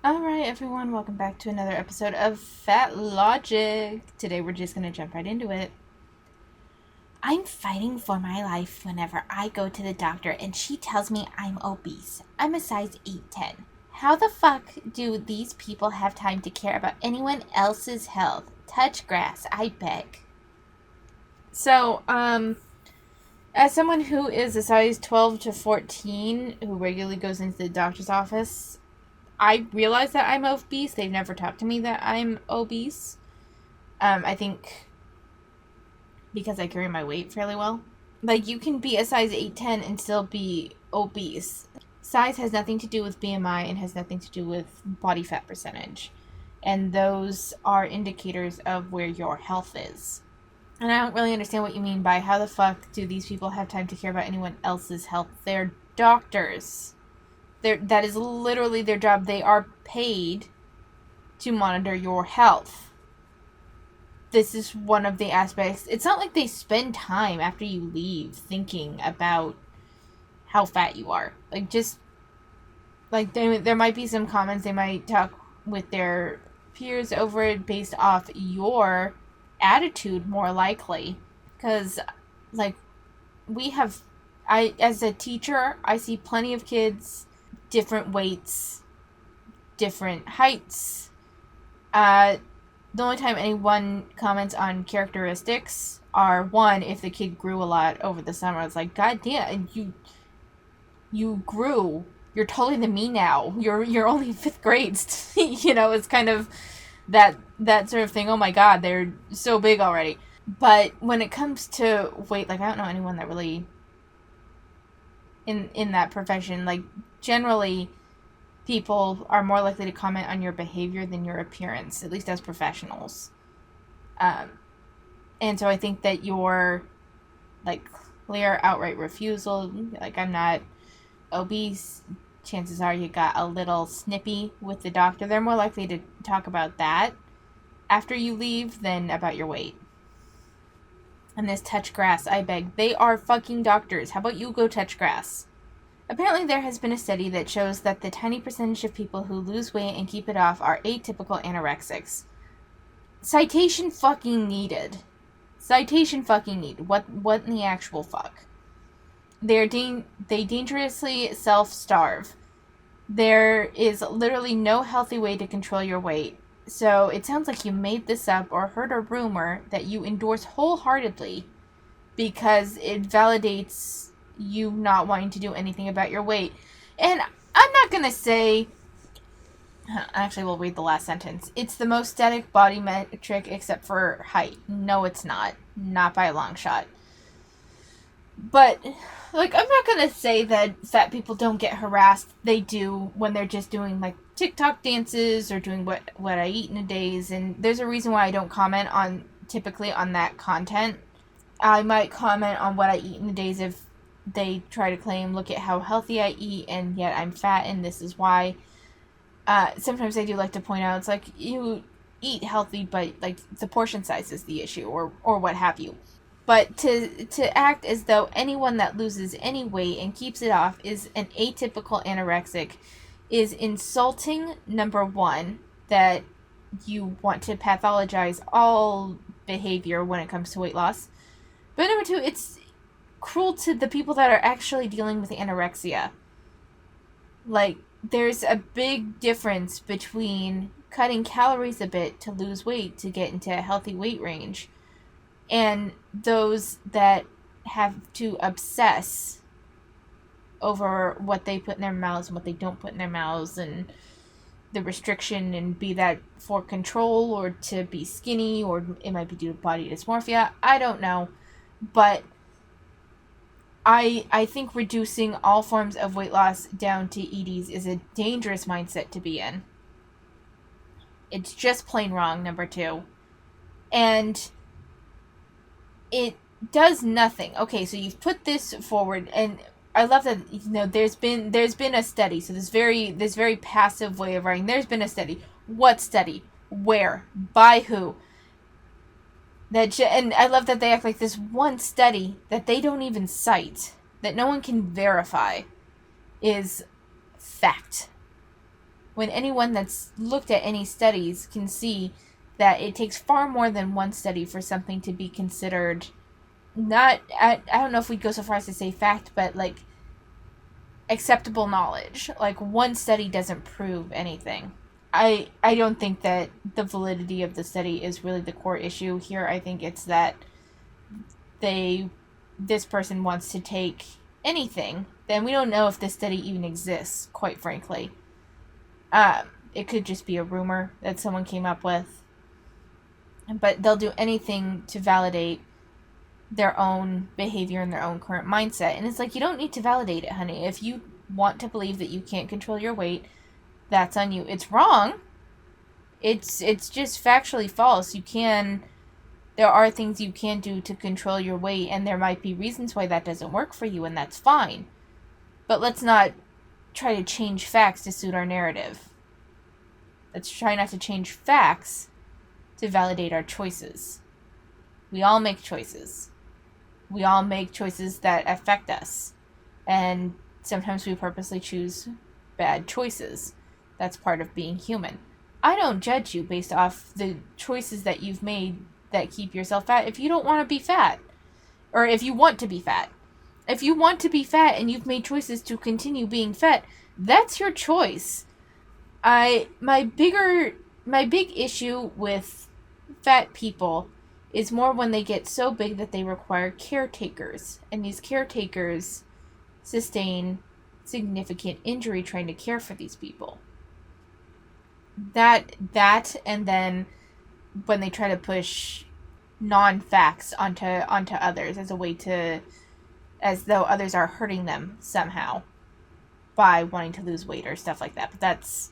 Alright, everyone, welcome back to another episode of Fatlogic. Today we're just gonna jump right into it. I'm fighting for my life whenever I go to the doctor and she tells me I'm obese. I'm a size 8'10". How the fuck do these people have time to care about anyone else's health? Touch grass, I beg. So, as someone who is a size 12 to 14 who regularly goes into the doctor's office, I realize that I'm obese. They've never talked to me that I'm obese. I think because I carry my weight fairly well. Like, you can be a size 8'10" and still be obese. Size has nothing to do with BMI and has nothing to do with body fat percentage. And those are indicators of where your health is. And I don't really understand what you mean by how the fuck do these people have time to care about anyone else's health? They're doctors. That is literally their job. They are paid to monitor your health. This is one of the aspects. It's not like they spend time after you leave thinking about how fat you are. Like, just, like, there might be some comments they might talk with their peers over it based off your attitude, more likely. Because, like, as a teacher, I see plenty of kids, different weights, different heights. The only time anyone comments on characteristics are, one, if the kid grew a lot over the summer. It's like, God damn, you grew. You're taller than me now. You're only in 5th grade. It's kind of that sort of thing. Oh my God, they're so big already. But when it comes to weight, like, I don't know anyone that really in that profession. Like, generally, people are more likely to comment on your behavior than your appearance, at least as professionals. And so I think that your, like, clear, outright refusal, like, I'm not obese, chances are you got a little snippy with the doctor. They're more likely to talk about that after you leave than about your weight. And this touch grass, I beg. They are fucking doctors. How about you go touch grass? Apparently there has been a study that shows that the tiny percentage of people who lose weight and keep it off are atypical anorexics. Citation fucking needed. Citation fucking needed. What in the actual fuck? They dangerously self-starve. There is literally no healthy way to control your weight. So it sounds like you made this up or heard a rumor that you endorse wholeheartedly because it validates you not wanting to do anything about your weight. And I'm not going to say... Actually, we'll read the last sentence. It's the most static body metric except for height. No, it's not. Not by a long shot. But, like, I'm not going to say that fat people don't get harassed. They do when they're just doing, like, TikTok dances or doing what I eat in a days. And there's a reason why I don't comment typically on that content. I might comment on what I eat in the days if they try to claim, look at how healthy I eat, and yet I'm fat, and this is why. Sometimes I do like to point out, it's like, you eat healthy, but, like, the portion size is the issue, or what have you. But to act as though anyone that loses any weight and keeps it off is an atypical anorexic is insulting, number one, that you want to pathologize all behavior when it comes to weight loss. But number two, it's cruel to the people that are actually dealing with anorexia. Like, there's a big difference between cutting calories a bit to lose weight to get into a healthy weight range and those that have to obsess over what they put in their mouths and what they don't put in their mouths and the restriction, and be that for control or to be skinny, or it might be due to body dysmorphia. I don't know. But I think reducing all forms of weight loss down to EDs is a dangerous mindset to be in. It's just plain wrong, number two. And it does nothing. Okay, so you've put this forward, and I love that, there's been a study. So this very passive way of writing. There's been a study. What study? Where? By who? And I love that they act like this one study that they don't even cite, that no one can verify, is fact. when anyone that's looked at any studies can see that it takes far more than one study for something to be considered not, I don't know if we'd go so far as to say fact, but like acceptable knowledge. Like one study doesn't prove anything. I don't think that the validity of the study is really the core issue here. I think it's that this person wants to take anything, then we don't know if this study even exists, quite frankly. It could just be a rumor that someone came up with. But they'll do anything to validate their own behavior and their own current mindset. And it's like, you don't need to validate it, honey. If you want to believe that you can't control your weight, that's on you. It's wrong. It's just factually false. There are things you can do to control your weight, and there might be reasons why that doesn't work for you, and that's fine. But let's not try to change facts to suit our narrative. Let's try not to change facts to validate our choices. We all make choices. We all make choices that affect us. And sometimes we purposely choose bad choices. That's part of being human. I don't judge you based off the choices that you've made that keep yourself fat if you don't want to be fat. Or if you want to be fat. If you want to be fat and you've made choices to continue being fat, that's your choice. My big issue with fat people is more when they get so big that they require caretakers. And these caretakers sustain significant injury trying to care for these people. That and then when they try to push non-facts onto others as a way to, as though others are hurting them somehow by wanting to lose weight or stuff like that. But that's,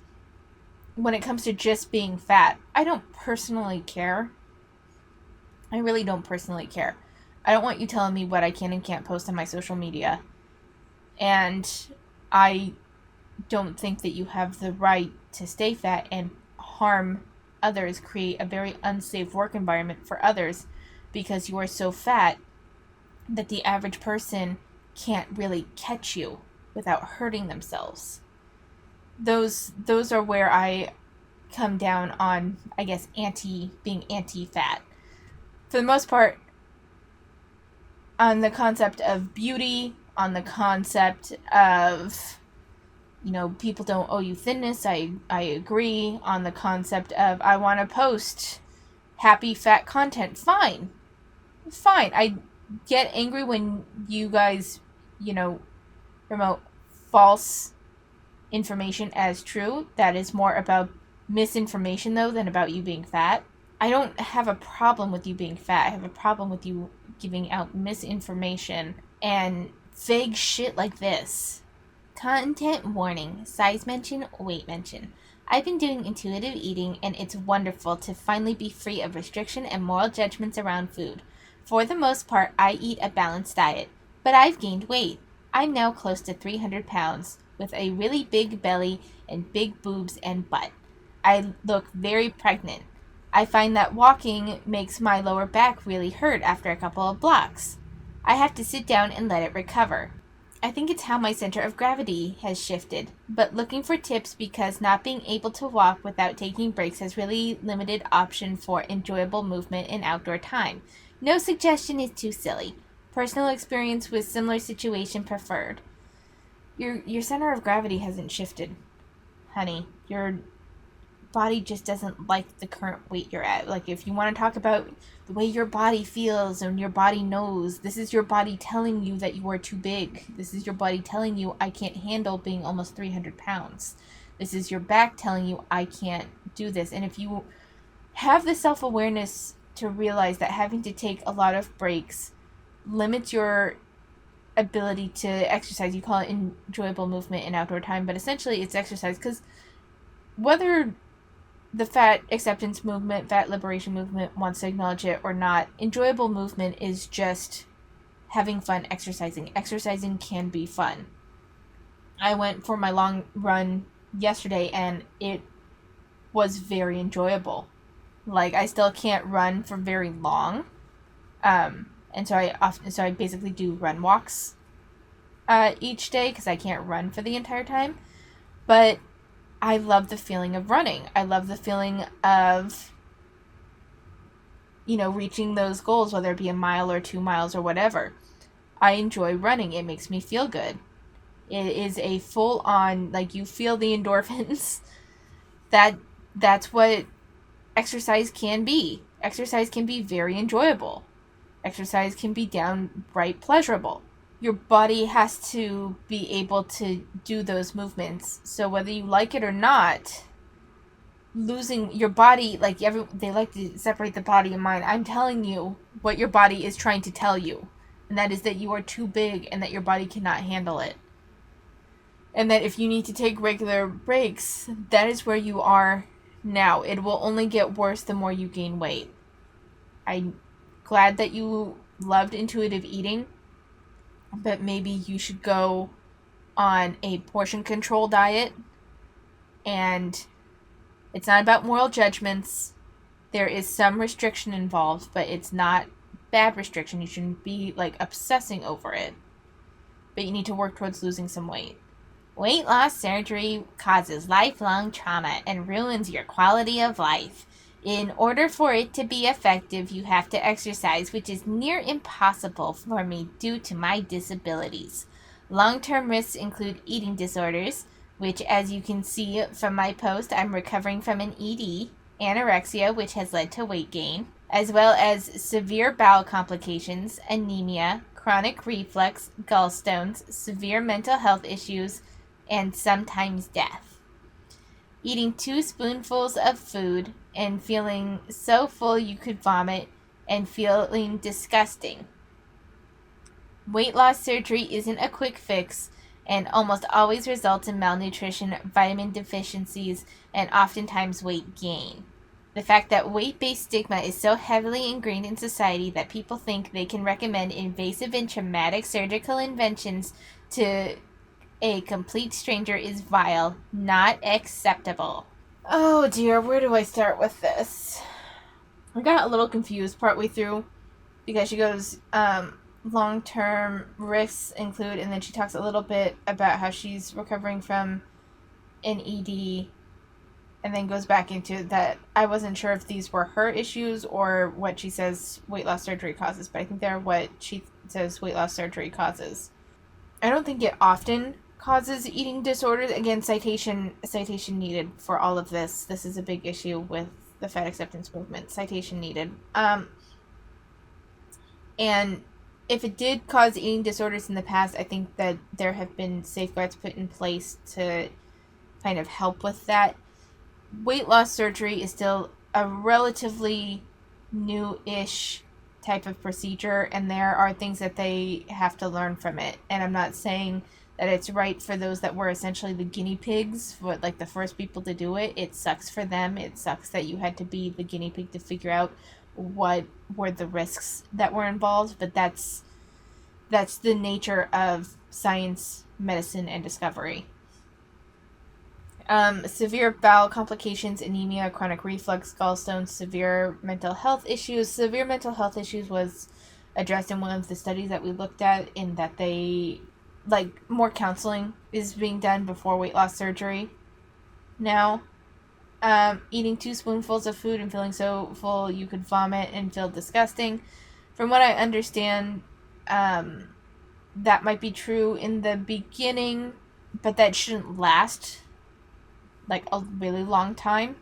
when it comes to just being fat, I don't personally care. I really don't personally care. I don't want you telling me what I can and can't post on my social media. And I don't think that you have the right to stay fat and harm others, create a very unsafe work environment for others because you are so fat that the average person can't really catch you without hurting themselves. Those are where I come down on, I guess, being anti-fat. For the most part, on the concept of beauty, on the concept of, people don't owe you thinness, I agree. On the concept of, I want to post happy fat content, fine. I get angry when you guys, promote false information as true. That is more about misinformation, though, than about you being fat. I don't have a problem with you being fat. I have a problem with you giving out misinformation and vague shit like this. Content warning. Size mention, weight mention. I've been doing intuitive eating, and it's wonderful to finally be free of restriction and moral judgments around food. For the most part, I eat a balanced diet, but I've gained weight. I'm now close to 300 pounds, with a really big belly and big boobs and butt. I look very pregnant. I find that walking makes my lower back really hurt after a couple of blocks. I have to sit down and let it recover. I think it's how my center of gravity has shifted, but looking for tips because not being able to walk without taking breaks has really limited option for enjoyable movement in outdoor time. No suggestion is too silly. Personal experience with similar situation preferred. Your center of gravity hasn't shifted, honey. Your body just doesn't like the current weight you're at. Like, if you want to talk about the way your body feels and your body knows, this is your body telling you that you are too big. This is your body telling you, I can't handle being almost 300 pounds. This is your back telling you, I can't do this. And if you have the self-awareness to realize that having to take a lot of breaks limits your ability to exercise, you call it enjoyable movement in outdoor time, but essentially it's exercise, because whether the fat acceptance movement, fat liberation movement wants to acknowledge it or not, enjoyable movement is just having fun exercising. Exercising can be fun. I went for my long run yesterday and it was very enjoyable. Like, I still can't run for very long. And so I basically do run walks each day because I can't run for the entire time. But I love the feeling of running. I love the feeling of, reaching those goals, whether it be a mile or 2 miles or whatever. I enjoy running. It makes me feel good. It is a full on, like, you feel the endorphins. That's what exercise can be. Exercise can be very enjoyable. Exercise can be downright pleasurable. Your body has to be able to do those movements. So whether you like it or not, losing your body, like they like to separate the body and mind. I'm telling you what your body is trying to tell you, and that is that you are too big and that your body cannot handle it. And that if you need to take regular breaks, that is where you are now. It will only get worse the more you gain weight. I'm glad that you loved intuitive eating, but maybe you should go on a portion control diet. And it's not about moral judgments. There is some restriction involved, but it's not bad restriction. You shouldn't be like obsessing over it. But you need to work towards losing some weight. Weight loss surgery causes lifelong trauma and ruins your quality of life. In order for it to be effective, you have to exercise, which is near impossible for me due to my disabilities. Long-term risks include eating disorders, which, as you can see from my post, I'm recovering from an ED, anorexia, which has led to weight gain, as well as severe bowel complications, anemia, chronic reflux, gallstones, severe mental health issues, and sometimes death. Eating 2 spoonfuls of food and feeling so full you could vomit and feeling disgusting. Weight loss surgery isn't a quick fix and almost always results in malnutrition, vitamin deficiencies, and oftentimes weight gain. The fact that weight-based stigma is so heavily ingrained in society that people think they can recommend invasive and traumatic surgical interventions to a complete stranger is vile, not acceptable. Oh dear, where do I start with this? I got a little confused partway through because she goes, long-term risks include, and then she talks a little bit about how she's recovering from an ED, and then goes back into that. I wasn't sure if these were her issues or what she says weight loss surgery causes, but I think they're what she says weight loss surgery causes. I don't think it often causes eating disorders. Again, citation needed for all of this. This is a big issue with the fat acceptance movement. Citation needed. And if it did cause eating disorders in the past, I think that there have been safeguards put in place to kind of help with that. Weight loss surgery is still a relatively new-ish type of procedure, and there are things that they have to learn from it. And I'm not saying that it's right for those that were essentially the guinea pigs, for like the first people to do it. It sucks for them. It sucks that you had to be the guinea pig to figure out what were the risks that were involved, but that's the nature of science, medicine, and discovery. Severe bowel complications, anemia, chronic reflux, gallstones, severe mental health issues. Severe mental health issues was addressed in one of the studies that we looked at, in that they, like, more counseling is being done before weight loss surgery now. Eating 2 spoonfuls of food and feeling so full you could vomit and feel disgusting. From what I understand, that might be true in the beginning, but that shouldn't last like a really long time.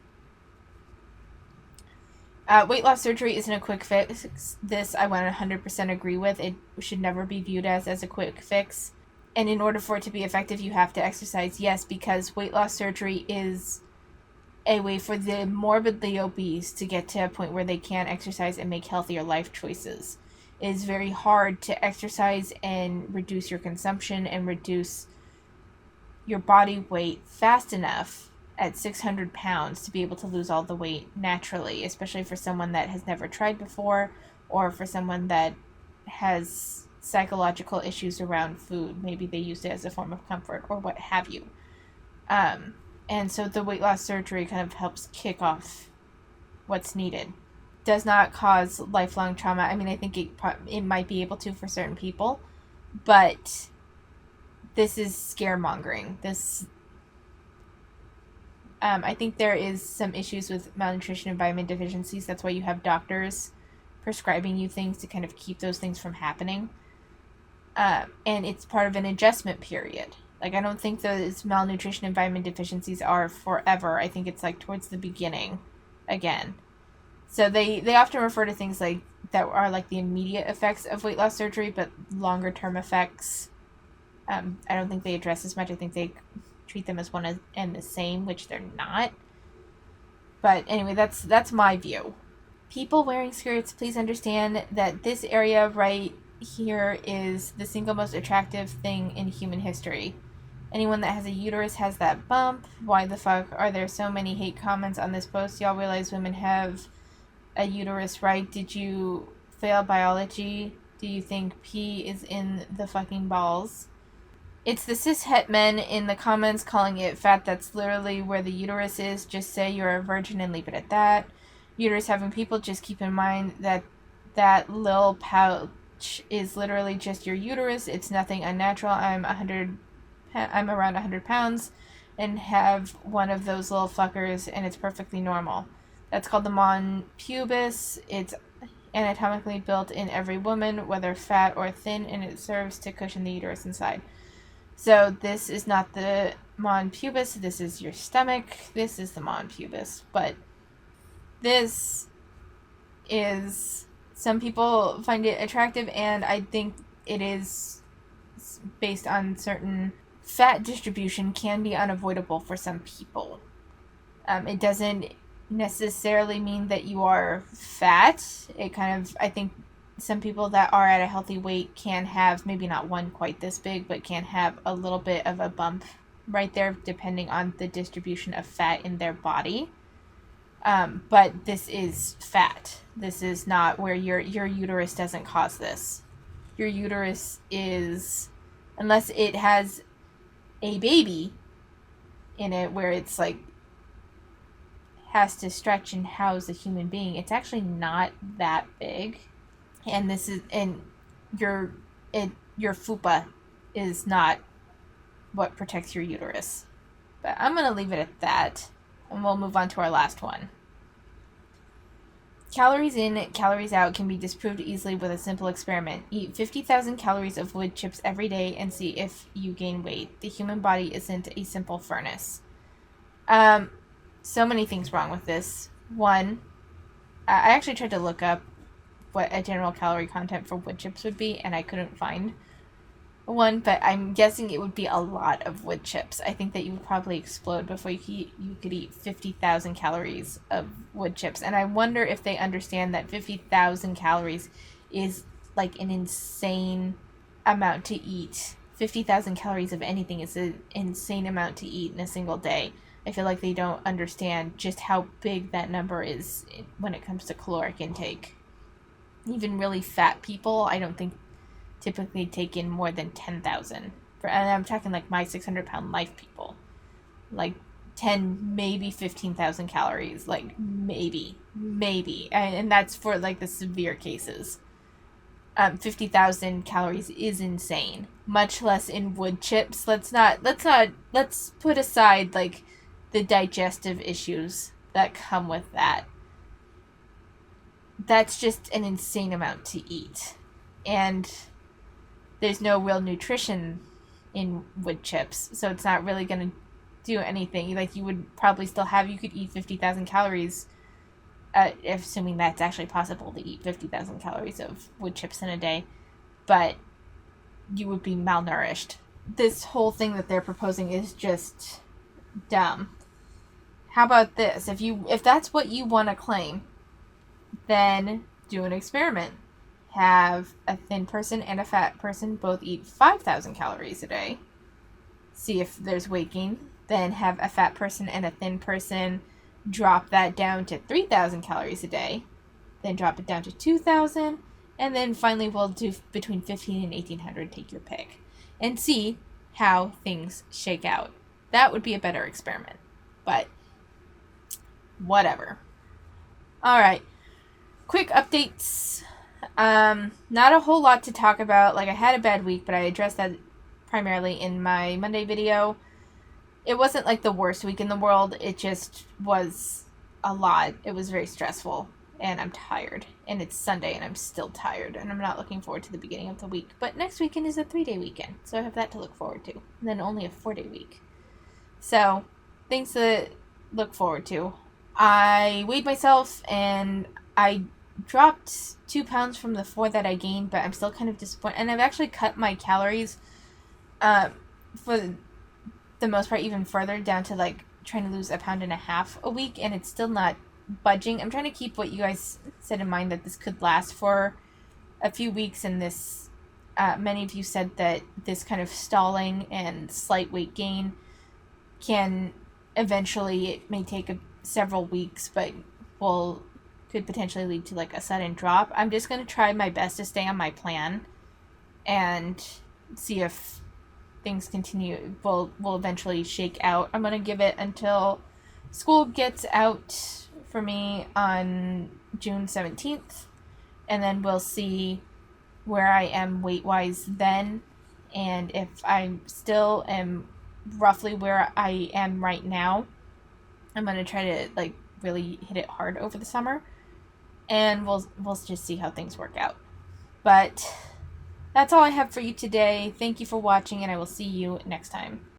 Weight loss surgery isn't a quick fix. This I 100% agree with. It should never be viewed as a quick fix. And in order for it to be effective, you have to exercise, yes, because weight loss surgery is a way for the morbidly obese to get to a point where they can exercise and make healthier life choices. It is very hard to exercise and reduce your consumption and reduce your body weight fast enough at 600 pounds to be able to lose all the weight naturally, especially for someone that has never tried before, or for someone that has psychological issues around food. Maybe they used it as a form of comfort or what have you. And so the weight loss surgery kind of helps kick off what's needed. Does not cause lifelong trauma. I mean, I think it might be able to for certain people, but this is scaremongering. I think there is some issues with malnutrition and vitamin deficiencies. That's why you have doctors prescribing you things to kind of keep those things from happening. And it's part of an adjustment period. Like, I don't think those malnutrition and vitamin deficiencies are forever. I think it's like towards the beginning again. So they often refer to things like that are like the immediate effects of weight loss surgery, but longer term effects, I don't think they address as much. I think they treat them as one and the same, which they're not. But anyway, that's my view. People wearing skirts, please understand that this area right here is the single most attractive thing in human history. Anyone that has a uterus has that bump. Why the fuck are there so many hate comments on this post? Y'all realize women have a uterus, right? Did you fail biology? Do you think pee is in the fucking balls? It's the cishet men in the comments calling it fat. That's literally where the uterus is. Just say you're a virgin and leave it at that. Uterus having people, just keep in mind that that little pouch is literally just your uterus. It's nothing unnatural. I'm around 100 pounds and have one of those little fuckers, and it's perfectly normal. That's called the mons pubis. It's anatomically built in every woman, whether fat or thin, and it serves to cushion the uterus inside. So this is not the mons pubis. This is your stomach. This is the mons pubis. But this is, some people find it attractive, and I think it is based on certain fat distribution can be unavoidable for some people. It doesn't necessarily mean that you are fat. It kind of, I think some people that are at a healthy weight can have, maybe not one quite this big, but can have a little bit of a bump right there depending on the distribution of fat in their body. But this is fat. This is not where your uterus doesn't cause this. Your uterus is, unless it has a baby in it where it's like has to stretch and house a human being, it's actually not that big. And this is, and your fupa is not what protects your uterus. But I'm going to leave it at that, and we'll move on to our last one. Calories in, calories out can be disproved easily with a simple experiment. Eat 50,000 calories of wood chips every day and see if you gain weight. The human body isn't a simple furnace. So many things wrong with this. One, I actually tried to look up what a general calorie content for wood chips would be, and I couldn't find one, but I'm guessing it would be a lot of wood chips. I think that you would probably explode before you could eat 50,000 calories of wood chips. And I wonder if they understand that 50,000 calories is like an insane amount to eat. 50,000 calories of anything is an insane amount to eat in a single day. I feel like they don't understand just how big that number is when it comes to caloric intake. Even really fat people, I don't think typically take in more than 10,000. And I'm talking like my 600-pound life people. Like 10, maybe 15,000 calories. Like maybe. And that's for like the severe cases. 50,000 calories is insane. Much less in wood chips. Let's put aside like the digestive issues that come with that. That's just an insane amount to eat. And there's no real nutrition in wood chips, so it's not really going to do anything. Like, you would probably still have, you could eat 50,000 calories, assuming that's actually possible to eat 50,000 calories of wood chips in a day, but you would be malnourished. This whole thing that they're proposing is just dumb. How about this? If that's what you want to claim, then do an experiment. Have a thin person and a fat person both eat 5,000 calories a day. See if there's weight gain. Then have a fat person and a thin person drop that down to 3,000 calories a day. Then drop it down to 2,000. And then finally we'll do between 1,500 and 1,800. Take your pick. And see how things shake out. That would be a better experiment. But whatever. Alright. Quick updates. Not a whole lot to talk about. Like, I had a bad week, but I addressed that primarily in my Monday video. it wasn't like the worst week in the world. It just was a lot. It was very stressful, and I'm tired. And it's Sunday, and I'm still tired, and I'm not looking forward to the beginning of the week. But next weekend is a 3-day weekend, so I have that to look forward to. And then only a 4-day week. So, things to look forward to. I weighed myself, and I dropped 2 pounds from the 4 that I gained, but I'm still kind of disappointed. And I've actually cut my calories for the most part even further, down to like trying to lose 1.5 pounds a week, and it's still not budging. I'm trying to keep what you guys said in mind, that this could last for a few weeks, and this many of you said that this kind of stalling and slight weight gain can eventually, it may take several weeks, but could potentially lead to like a sudden drop. I'm just going to try my best to stay on my plan and see if things will eventually shake out. I'm going to give it until school gets out for me on June 17th, and then we'll see where I am weight-wise then, and if I still am roughly where I am right now, I'm going to try to like really hit it hard over the summer, and we'll just see how things work out. But that's all I have for you today. Thank you for watching, and I will see you next time.